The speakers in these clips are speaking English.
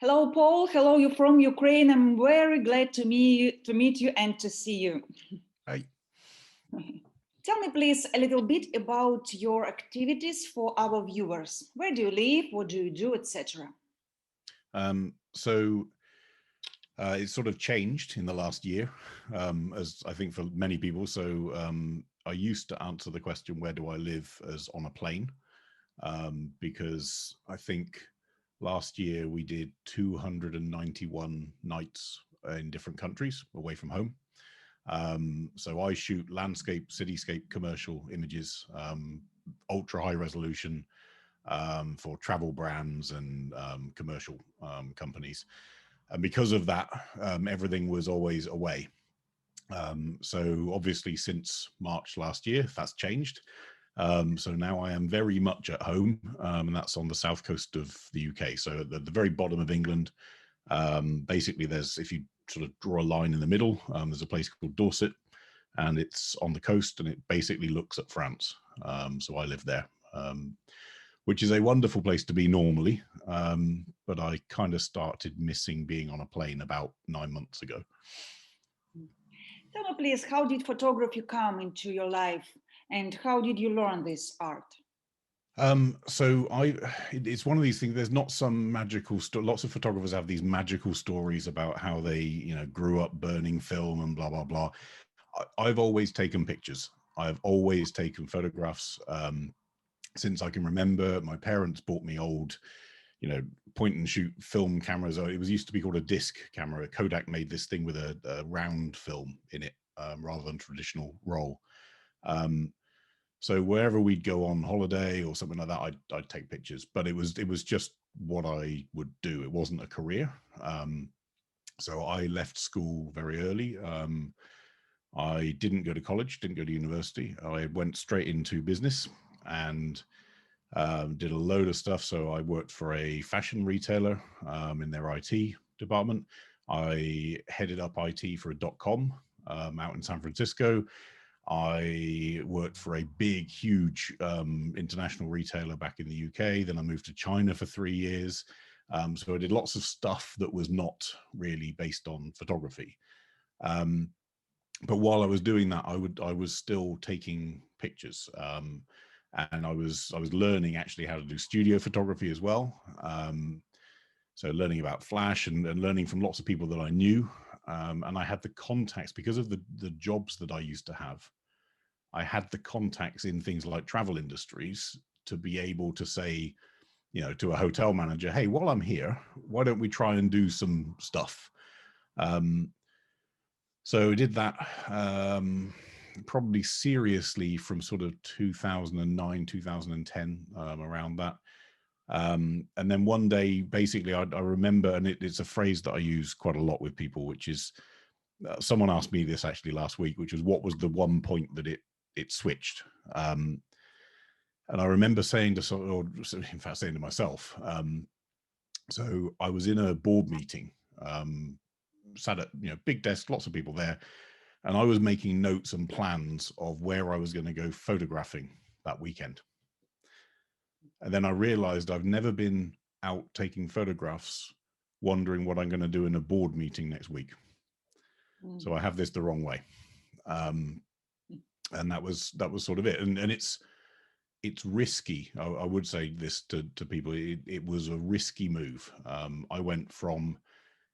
Hello, Paul. Hello, you from Ukraine. I'm very glad to meet you and to see you. Hi. Tell me, please, a little bit about your activities for our viewers. Where do you live? What do you do, etc.? It's sort of changed in the last year, as I think for many people. So I used to answer the question, where do I live, as on a plane, because I think last year we did 291 nights in different countries away from home. So I shoot landscape, cityscape, commercial images, ultra high resolution, for travel brands and commercial companies. And because of that, everything was always away. So obviously since March last year, that's changed. So now I am very much at home, and that's on the south coast of the UK. So at the very bottom of England, basically there's, if you sort of draw a line in the middle, there's a place called Dorset, and it's on the coast, and it basically looks at France. So I live there, which is a wonderful place to be normally, but I kind of started missing being on a plane about 9 months ago. Tell me, please, how did photography come into your life, and how did you learn this art? It's one of these things, there's not some magical story. Lots of photographers have these magical stories about how they, grew up burning film and blah, blah, blah. I've always taken pictures. I've always taken photographs. Since I can remember. My parents bought me old, point and shoot film cameras. It was used to be called a disc camera. Kodak made this thing with a round film in it, rather than traditional roll. So wherever we'd go on holiday or something like that, I'd take pictures, but it was just what I would do. It wasn't a career. So I left school very early. I didn't go to college, didn't go to university. I went straight into business and did a load of stuff. So I worked for a fashion retailer in their IT department. I headed up IT for a .com out in San Francisco. I worked for a big, huge international retailer back in the UK. Then I moved to China for 3 years. So I did lots of stuff that was not really based on photography. But while I was doing that, I was still taking pictures. And I was learning actually how to do studio photography as well. So learning about flash and learning from lots of people that I knew. And I had the contacts because of the jobs that I used to have. I had the contacts in things like travel industries to be able to say, to a hotel manager, hey, while I'm here, why don't we try and do some stuff? So I did that probably seriously from sort of 2009, 2010, around that. And then one day, basically, I remember, and it's a phrase that I use quite a lot with people, which is, someone asked me this actually last week, which was, what was the one point that it switched? And I remember saying to in fact, saying to myself, so I was in a board meeting, sat at, big desk, lots of people there. And I was making notes and plans of where I was going to go photographing that weekend. And then I realized I've never been out taking photographs wondering what I'm going to do in a board meeting next week. So I have this the wrong way. And that was sort of it. And it's risky. I would say this to people. It was a risky move. I went from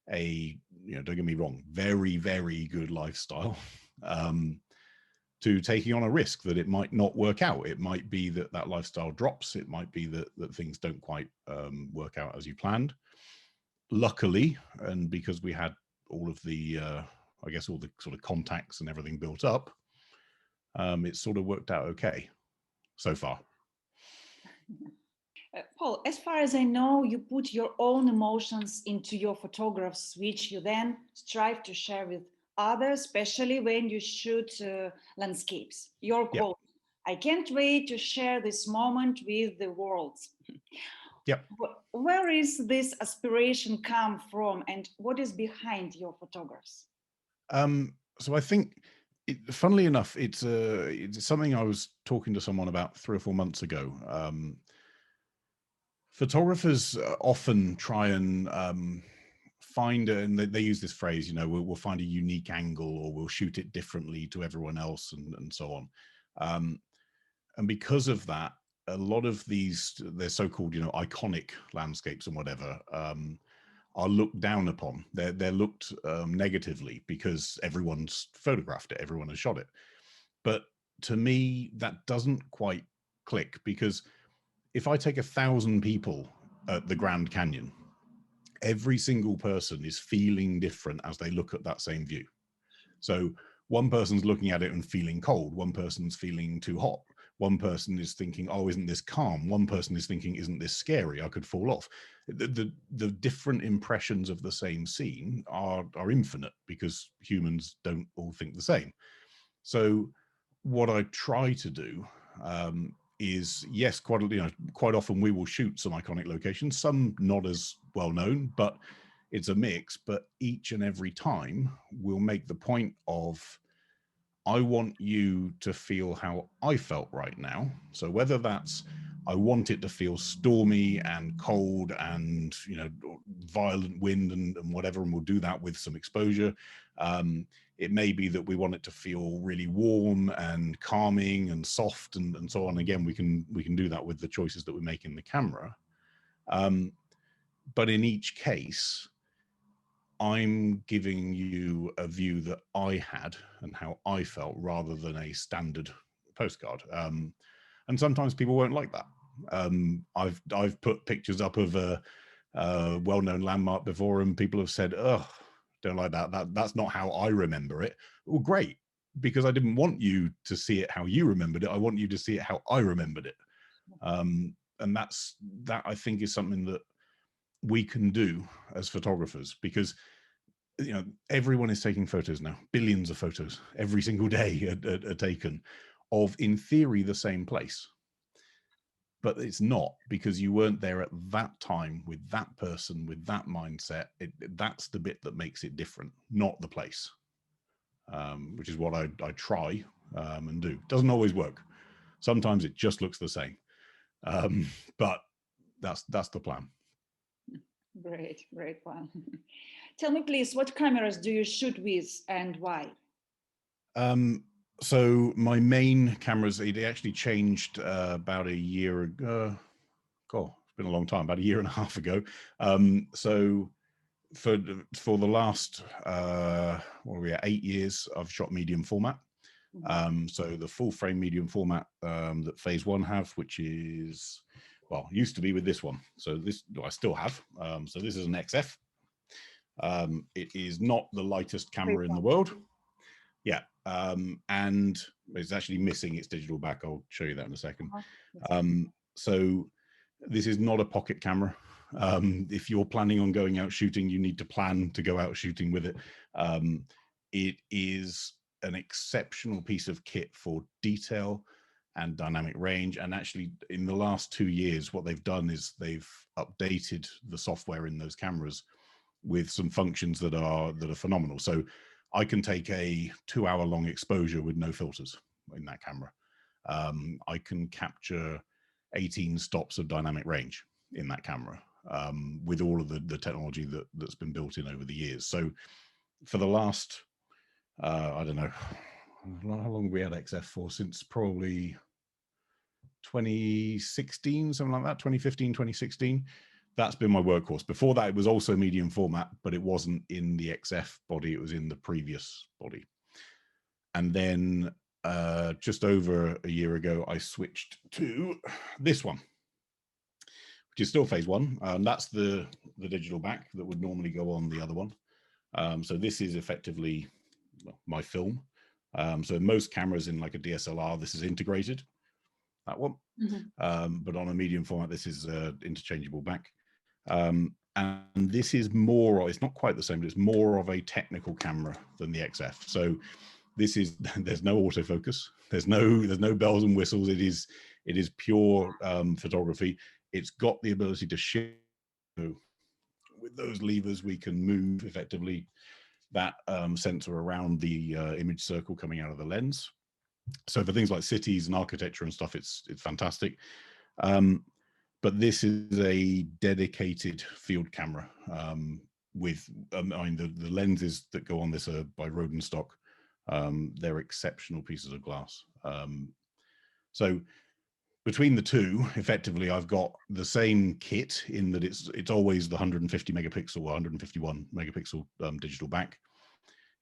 don't get me wrong, very, very good lifestyle, to taking on a risk that it might not work out. It might be that lifestyle drops. It might be that things don't quite work out as you planned. Luckily, and because we had all of the, I guess, all the sort of contacts and everything built up, it sort of worked out okay so far. Paul, as far as I know, you put your own emotions into your photographs, which you then strive to share with others, especially when you shoot landscapes. Your Yep. quote, I can't wait to share this moment with the world. Yep. Where is this aspiration come from, and what is behind your photographs? So I think, funnily enough, it's something I was talking to someone about 3 or 4 months ago. Photographers often try and find, and they use this phrase, we'll find a unique angle, or we'll shoot it differently to everyone else, and so on. And because of that, a lot of they're so-called, iconic landscapes and whatever, are looked down upon. They're looked negatively because everyone's photographed it, everyone has shot it. But to me, that doesn't quite click, because if I take 1,000 people at the Grand Canyon, every single person is feeling different as they look at that same view. So one person's looking at it and feeling cold, one person's feeling too hot, one person is thinking, oh, isn't this calm? One person is thinking, isn't this scary? I could fall off. The different impressions of the same scene are infinite, because humans don't all think the same. So what I try to do is, yes, quite often we will shoot some iconic locations, some not as well known, but it's a mix. But each and every time we'll make the point of, I want you to feel how I felt right now. So whether that's, I want it to feel stormy and cold and, violent wind and whatever, and we'll do that with some exposure. It may be that we want it to feel really warm and calming and soft and so on. Again, we can do that with the choices that we make in the camera. But in each case, I'm giving you a view that I had and how I felt, rather than a standard postcard. And sometimes people won't like that. I've put pictures up of a well-known landmark before, and people have said, "Oh, don't like that. That's not how I remember it." Well, great, because I didn't want you to see it how you remembered it. I want you to see it how I remembered it. And that I think is something that we can do as photographers, because everyone is taking photos now. Billions of photos every single day are taken of, in theory, the same place. But it's not, because you weren't there at that time with that person, with that mindset. That's the bit that makes it different, not the place, which is what I try and do. Doesn't always work. Sometimes it just looks the same. But that's the plan. Great plan. Tell me, please, what cameras do you shoot with and why? So my main cameras, it actually changed about a year ago. God, it's been a long time, about a year and a half ago. So for the last 8 years, I've shot medium format. So the full frame medium format that Phase 1 have, which is, well, used to be with this one. So this I still have. So this is an XF. It is not the lightest camera in the world. Yeah. And it's actually missing its digital back. I'll show you that in a second. So this is not a pocket camera. If you're planning on going out shooting, you need to plan to go out shooting with it. It is an exceptional piece of kit for detail and dynamic range. And actually, in the last 2 years, what they've done is they've updated the software in those cameras with some functions that are phenomenal. So I can take a 2-hour-long exposure with no filters in that camera. I can capture 18 stops of dynamic range in that camera with all of the technology that's been built in over the years. So for the last, I don't know, how long have we had XF for? Since probably 2016, something like that, 2015, 2016. That's been my workhorse. Before that, it was also medium format, but it wasn't in the XF body. It was in the previous body. And then just over a year ago, I switched to this one, which is still Phase 1. That's the digital back that would normally go on the other one. So this is effectively my film. So most cameras in like a DSLR, this is integrated. that one. But on a medium format, this is interchangeable back. And this is more, it's not quite the same, but it's more of a technical camera than the XF. So this is, there's no autofocus, there's no bells and whistles. It is pure photography. It's got the ability to shift. With those levers, we can move effectively that sensor around the image circle coming out of the lens. So for things like cities and architecture and stuff, it's fantastic. But this is a dedicated field camera with, I mean, the lenses that go on this are by Rodenstock. They're exceptional pieces of glass. So between the two, effectively, I've got the same kit in that it's always the 150 megapixel or 151 megapixel digital back.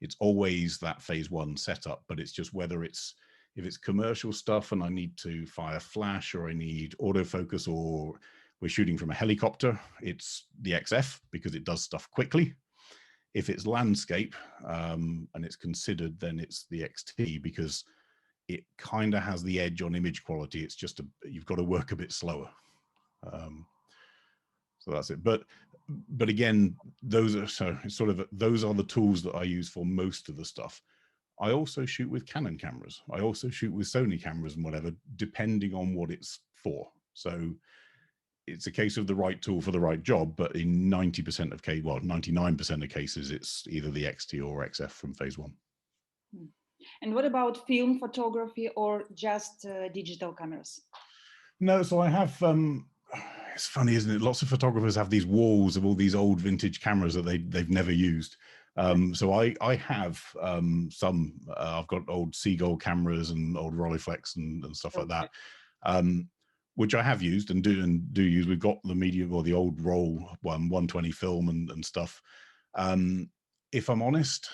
It's always that phase one setup, but it's just whether if it's commercial stuff and I need to fire flash or I need autofocus or we're shooting from a helicopter, it's the XF because it does stuff quickly. If it's landscape and it's considered, then it's the XT because it kind of has the edge on image quality. It's just you've got to work a bit slower. So that's it. But again, those are those are the tools that I use for most of the stuff. I also shoot with Canon cameras. I also shoot with Sony cameras and whatever, depending on what it's for. So it's a case of the right tool for the right job, but in 90% of cases, well, 99% of cases, it's either the XT or XF from phase one. And what about film photography or just digital cameras? No, so I have, it's funny, isn't it? Lots of photographers have these walls of all these old vintage cameras that they've never used. So I have some, I've got old Seagull cameras and old Rolleiflex and stuff like that, which I have used and do use. We've got the medium or the old roll 120 film and stuff. If I'm honest,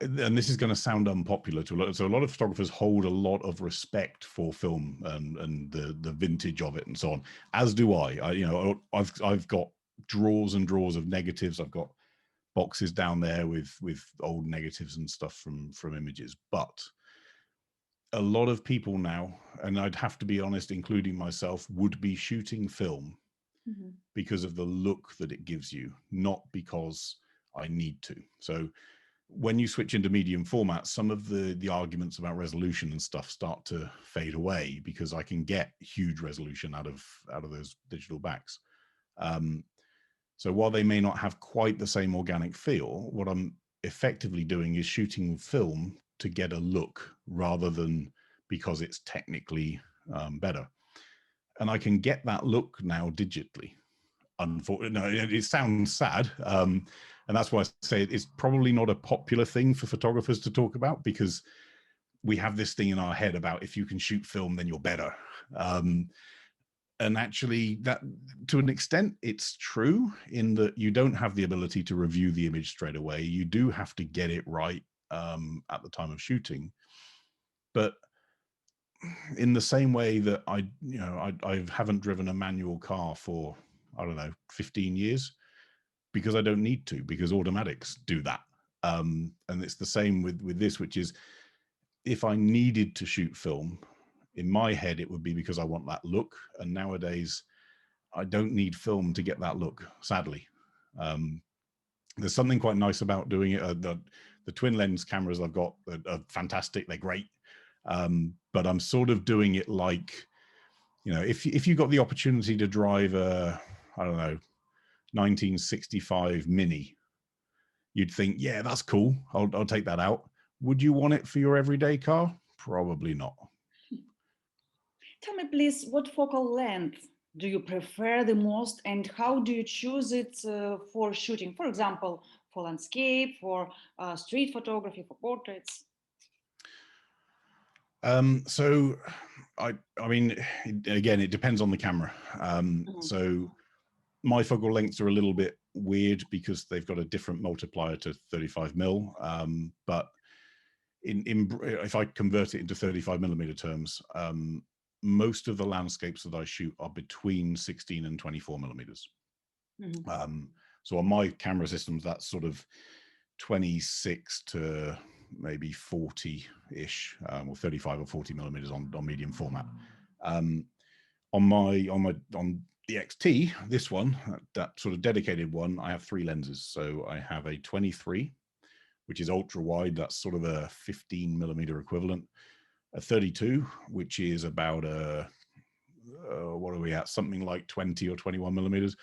and this is going to sound unpopular to a lot, so a lot of photographers hold a lot of respect for film and the vintage of it and so on, as do I. You know, I've got drawers and drawers of negatives. I've got boxes down there with old negatives and stuff from images. But a lot of people now, and I'd have to be honest, including myself, would be shooting film because of the look that it gives you, not because I need to. So when you switch into medium format, some of the arguments about resolution and stuff start to fade away because I can get huge resolution out of those digital backs. So while they may not have quite the same organic feel, what I'm effectively doing is shooting film to get a look rather than because it's technically better. And I can get that look now digitally. Unfortunately, no, it sounds sad. And that's why I say it's probably not a popular thing for photographers to talk about because we have this thing in our head about if you can shoot film, then you're better. And actually, that to an extent, it's true in that you don't have the ability to review the image straight away. You do have to get it right at the time of shooting. But in the same way that I haven't driven a manual car for, I don't know, 15 years because I don't need to, because automatics do that. And it's the same with this, which is if I needed to shoot film, in my head, it would be because I want that look. And nowadays, I don't need film to get that look, sadly. There's something quite nice about doing it. The twin lens cameras I've got are fantastic. They're great. But I'm sort of doing it like, you know, if you got the opportunity to drive a, I don't know, 1965 Mini, you'd think, yeah, that's cool. I'll take that out. Would you want it for your everyday car? Probably not. Tell me, please, what focal length do you prefer the most and how do you choose it for shooting? For example, for landscape, for street photography, for portraits? So I mean, again, it depends on the camera. So my focal lengths are a little bit weird because they've got a different multiplier to 35 mil. But if I convert it into 35 millimeter terms, most of the landscapes that I shoot are between 16 and 24 millimeters. So on my camera systems, that's sort of 26 to maybe 40-ish, or 35 or 40 millimeters on medium format. On the XT, this one, that sort of dedicated one, I have 3 lenses. So I have a 23, which is ultra wide. That's sort of a 15 millimeter equivalent. A 32, which is about what are we at? Something like 20 or 21 millimeters.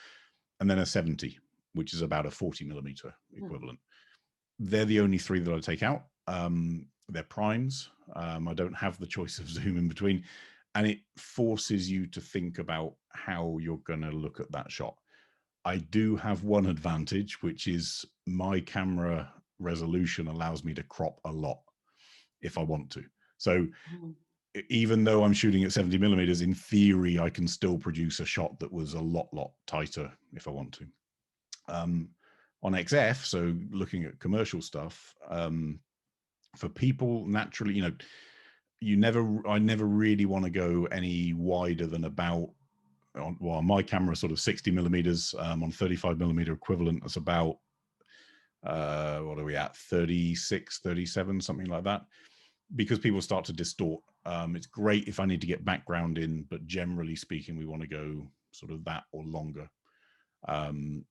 And then a 70, which is about a 40 millimeter equivalent. They're the only 3 that I take out. They're primes. I don't have the choice of zoom in between. And it forces you to think about how you're going to look at that shot. I do have one advantage, which is my camera resolution allows me to crop a lot if I want to. So even though I'm shooting at 70 millimeters, in theory, I can still produce a shot that was a lot tighter if I want to. On XF, so looking at commercial stuff, for people naturally, I never really want to go any wider than about, well, my camera sort of 60 millimeters, on 35 millimeter equivalent. That's about, what are we at? 36, 37, something like that, because people start to distort. It's great if I need to get background in, but generally speaking, we want to go sort of that or longer.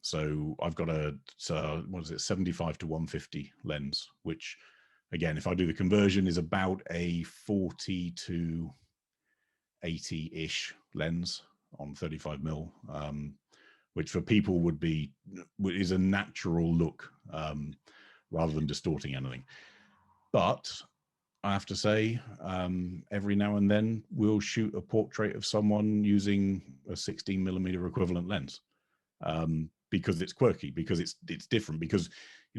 So I've got what is it, 75 to 150 lens, which again, if I do the conversion, is about a 40 to 80-ish lens on 35 mil, which for people is a natural look, rather than distorting anything. But I have to say, every now and then we'll shoot a portrait of someone using a 16 millimeter equivalent lens, because it's quirky, because it's different, because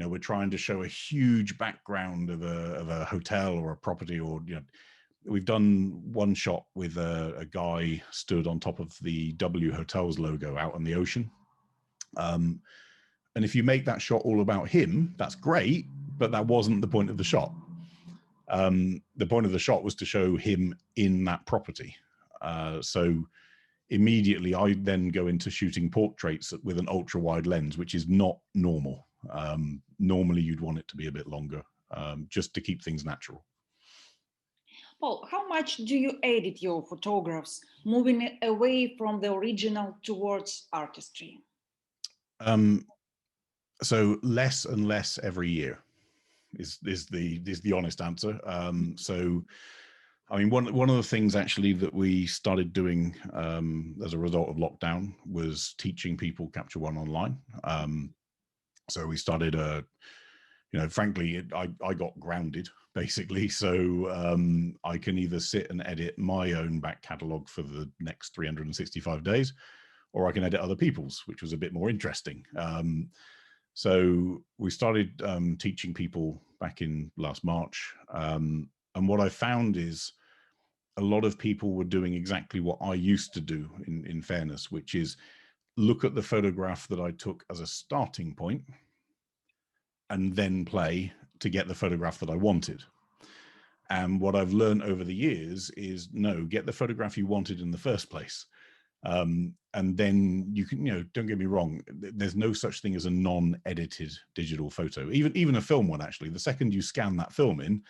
we're trying to show a huge background of a hotel or a property, or we've done one shot with a guy stood on top of the W Hotels logo out on the ocean. And if you make that shot all about him, that's great, but that wasn't the point of the shot. The point of the shot was to show him in that property. So immediately I then go into shooting portraits with an ultra wide lens, which is not normal. Normally you'd want it to be a bit longer, just to keep things natural. Paul, how much do you edit your photographs, moving away from the original towards artistry? So less and less every year is the honest answer. So I mean, one of the things actually that we started doing as a result of lockdown was teaching people Capture One online. So we started frankly, I got grounded basically. So I can either sit and edit my own back catalog for the next 365 days, or I can edit other people's, which was a bit more interesting. So we started teaching people back in last March. And what I found is a lot of people were doing exactly what I used to do, in fairness, which is look at the photograph that I took as a starting point and then play to get the photograph that I wanted. And what I've learned over the years is, no, get the photograph you wanted in the first place. And then you can, don't get me wrong, there's no such thing as a non-edited digital photo, even a film one. Actually, the second you scan that film in,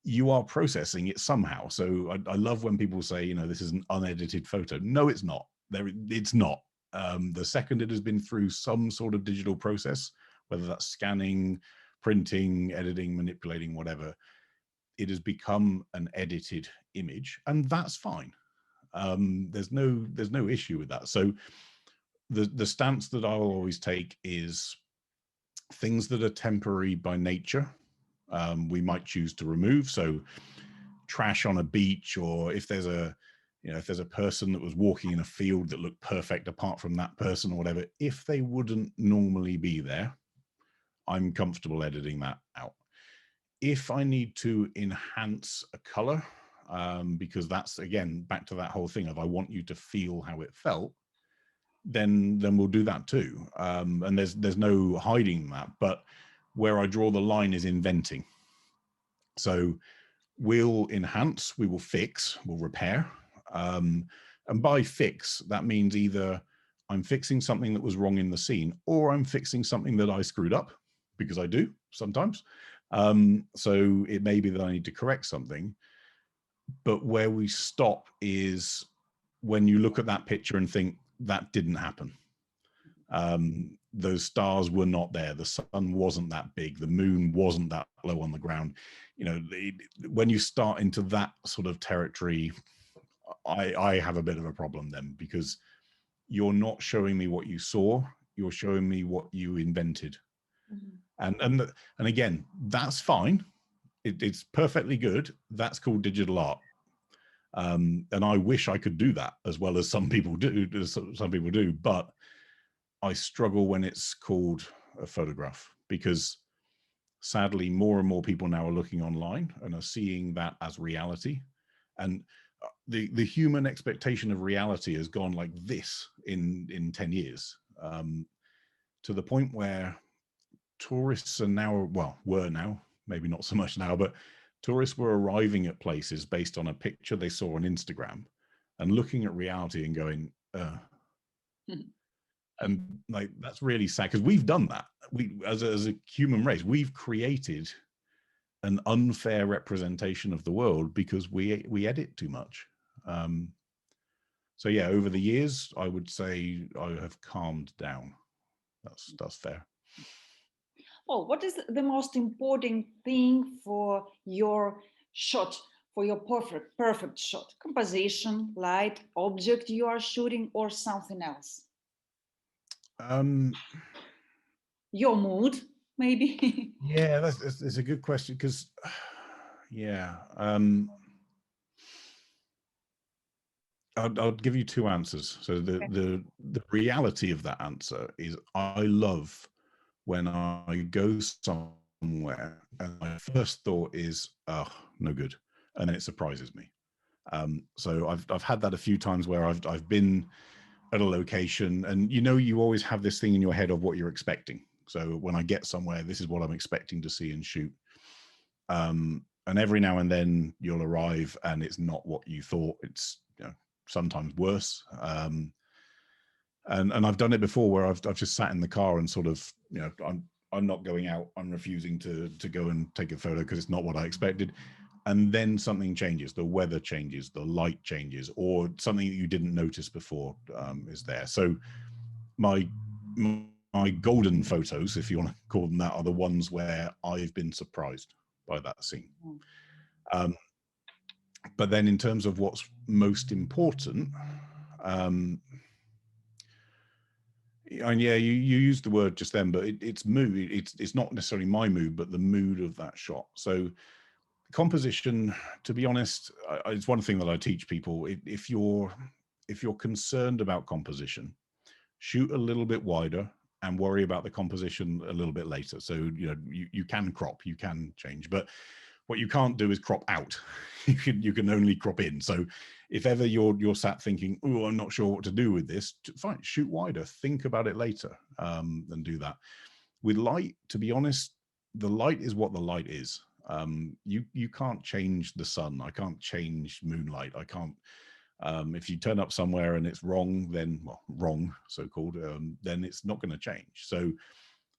you are processing it somehow. So I love when people say, this is an unedited photo. No, it's not. It's not. The second it has been through some sort of digital process, whether that's scanning, printing, editing, manipulating, whatever, it has become an edited image, and that's fine. There's no issue with that. So the stance that I'll always take is things that are temporary by nature, we might choose to remove. So trash on a beach, or if there's a person that was walking in a field that looked perfect apart from that person or whatever, if they wouldn't normally be there, I'm comfortable editing that out. If I need to enhance a color, because that's, again, back to that whole thing of I want you to feel how it felt, then we'll do that too. And there's no hiding that. But where I draw the line is inventing. So we'll enhance, we will fix, we'll repair. And by fix, that means either I'm fixing something that was wrong in the scene, or I'm fixing something that I screwed up, because I do sometimes. So it may be that I need to correct something, but where we stop is when you look at that picture and think that didn't happen. Those stars were not there. The sun wasn't that big. The moon wasn't that low on the ground. You know, when you start into that sort of territory, I have a bit of a problem then, because you're not showing me what you saw. You're showing me what you invented. And again, that's fine. It's perfectly good. That's called digital art. And I wish I could do that as well as some people do, but I struggle when it's called a photograph, because sadly more and more people now are looking online and are seeing that as reality. And the human expectation of reality has gone like this in 10 years, to the point where tourists are now, well, were now, maybe not so much now, but tourists were arriving at places based on a picture they saw on Instagram and looking at reality and going, and like, that's really sad, because we've done that. We, as a human race, we've created an unfair representation of the world because we edit too much. So yeah, over the years, I would say I have calmed down. That's fair. Well, what is the most important thing for your shot, for your perfect shot? Composition, light, object you are shooting, or something else? Your mood, maybe? Yeah, that's a good question, because yeah, I'll give you two answers. So the reality of that answer is, I love when I go somewhere and my first thought is, oh, no good, and then it surprises me. So I've had that a few times where I've been at a location, and you always have this thing in your head of what you're expecting. So when I get somewhere, this is what I'm expecting to see and shoot. And every now and then you'll arrive and it's not what you thought. It's sometimes worse. And I've done it before, where I've just sat in the car and sort of, I'm not going out. I'm refusing to go and take a photo because it's not what I expected. And then something changes, the weather changes, the light changes, or something that you didn't notice before is there. So my golden photos, if you want to call them that, are the ones where I've been surprised by that scene. But then in terms of what's most important, and yeah, you used the word just then, but it's mood. It's not necessarily my mood, but the mood of that shot. So composition, to be honest, it's one thing that I teach people. If you're concerned about composition, shoot a little bit wider and worry about the composition a little bit later. So you can crop, you can change, but what you can't do is crop out. You can only crop in. So if ever you're sat thinking, oh, I'm not sure what to do with this, fine, shoot wider, think about it later, and do that. With light, to be honest, the light is what the light is. You can't change the sun. I can't change moonlight. I can't. If you turn up somewhere and it's wrong, then wrong, so-called, then it's not going to change. So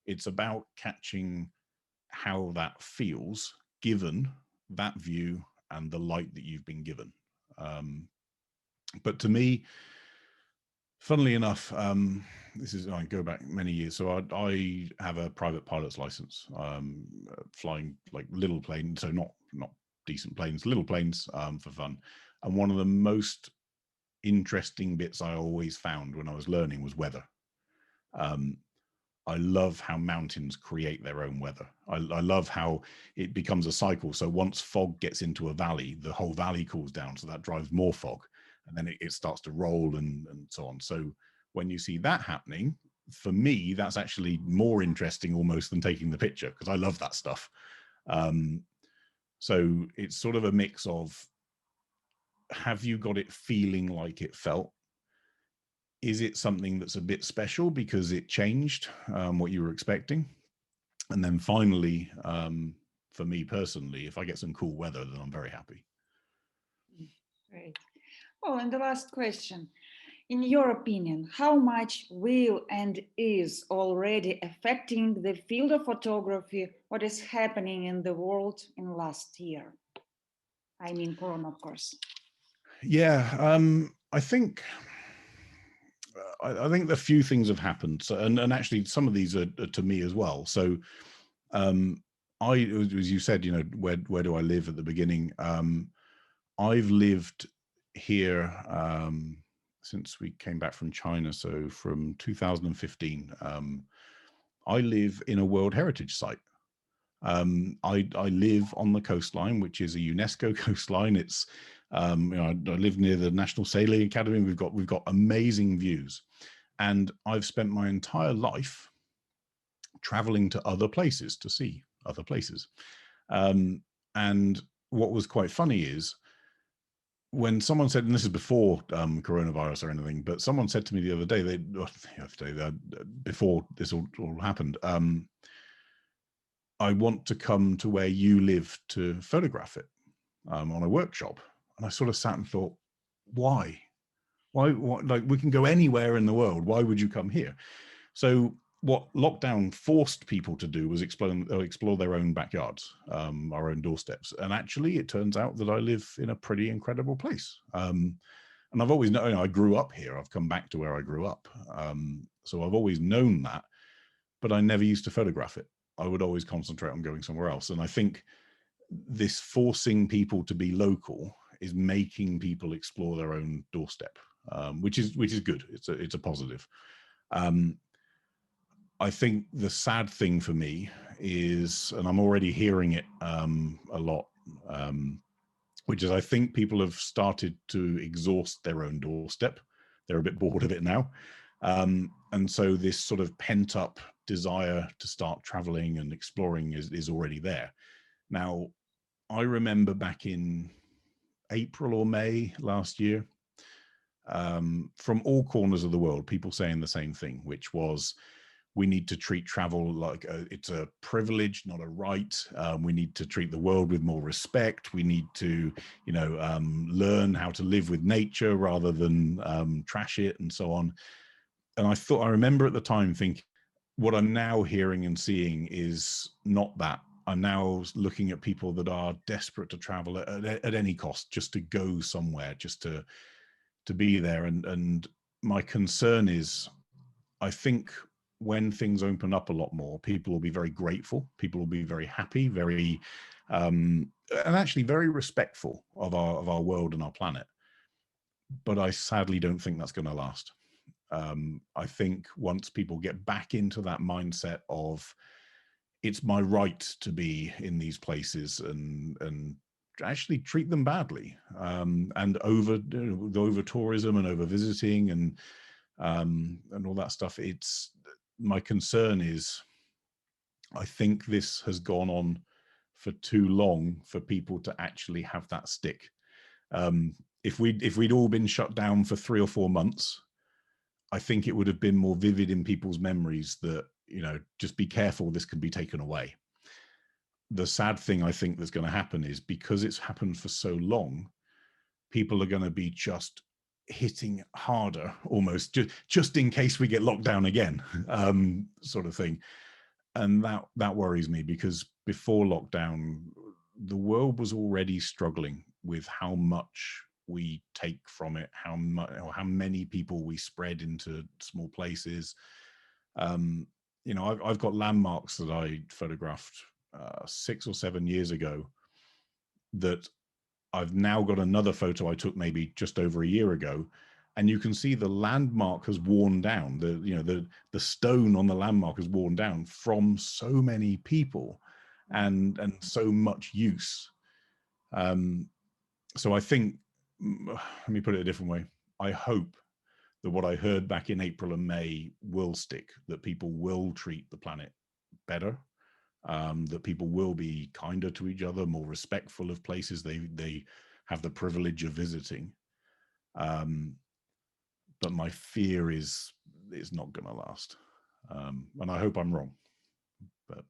it's about catching how that feels given that view and the light that you've been given. But to me, funnily enough, I go back many years. So I have a private pilot's license, flying like little planes, so not decent planes, little planes, for fun. And one of the most interesting bits I always found when I was learning was weather. I love how mountains create their own weather. I love how it becomes a cycle. So once fog gets into a valley, the whole valley cools down. So that drives more fog, and then it starts to roll and so on. So when you see that happening, for me, that's actually more interesting almost than taking the picture, because I love that stuff. So it's sort of a mix of, have you got it feeling like it felt? Is it something that's a bit special because it changed what you were expecting? And then finally, for me personally, if I get some cool weather, then I'm very happy. Great. Oh, and the last question. In your opinion, how much will and is already affecting the field of photography, what is happening in the world in last year? I mean, Corona, of course. Yeah, I think a few things have happened, so, and actually some of these are to me as well. So, as you said, you know, where do I live at the beginning? I've lived here since we came back from China, so from 2015. I live in a World Heritage Site. I live on the coastline, which is a UNESCO coastline. It's you know, I live near the National Sailing Academy. We've got amazing views, and I've spent my entire life traveling to other places to see other places. And what was quite funny is when someone said, and this is before coronavirus or anything, but someone said to me the other day, before this all happened, I want to come to where you live to photograph it on a workshop. And I sort of sat and thought, why? Why? Like, we can go anywhere in the world. Why would you come here? So what lockdown forced people to do was explore their own backyards, our own doorsteps. And actually, it turns out that I live in a pretty incredible place. And I've always known, you know, I grew up here. I've come back to where I grew up. So I've always known that, but I never used to photograph it. I would always concentrate on going somewhere else. And I think this forcing people to be local is making people explore their own doorstep, which is good. It's a positive. I think the sad thing for me is, and I'm already hearing it a lot, which is I think people have started to exhaust their own doorstep. They're a bit bored of it now. And so this sort of pent up desire to start traveling and exploring is already there. Now, I remember back in April or May last year, from all corners of the world, people saying the same thing, which was, we need to treat travel like it's a privilege, not a right. We need to treat the world with more respect. We need to, you know, learn how to live with nature rather than trash it and so on. And I remember at the time thinking, what I'm now hearing and seeing is not that. I'm now looking at people that are desperate to travel at any cost, just to go somewhere, just to be there. And my concern is, I think when things open up a lot more, people will be very grateful. People will be very happy, very, and actually very respectful of our world and our planet. But I sadly don't think that's going to last. I think once people get back into that mindset of, it's my right to be in these places and actually treat them badly, and over tourism and over visiting and all that stuff. It's, my concern is, I think this has gone on for too long for people to actually have that stick. If we'd all been shut down for 3 or 4 months, I think it would have been more vivid in people's memories that, you know, just be careful, this could be taken away. The sad thing I think that's going to happen is, because it's happened for so long, people are going to be just hitting harder, almost just in case we get locked down again, sort of thing. And that worries me, because before lockdown, the world was already struggling with how much we take from it, how much, or how many people we spread into small places. You know, I've got landmarks that I photographed 6 or 7 years ago that I've now got another photo I took maybe just over a year ago, and you can see the landmark has worn down. The stone on the landmark has worn down from so many people and so much use. So I think, let me put it a different way. I hope that what I heard back in April and May will stick, that people will treat the planet better, that people will be kinder to each other, more respectful of places they have the privilege of visiting. But my fear is it's not going to last. And I hope I'm wrong. But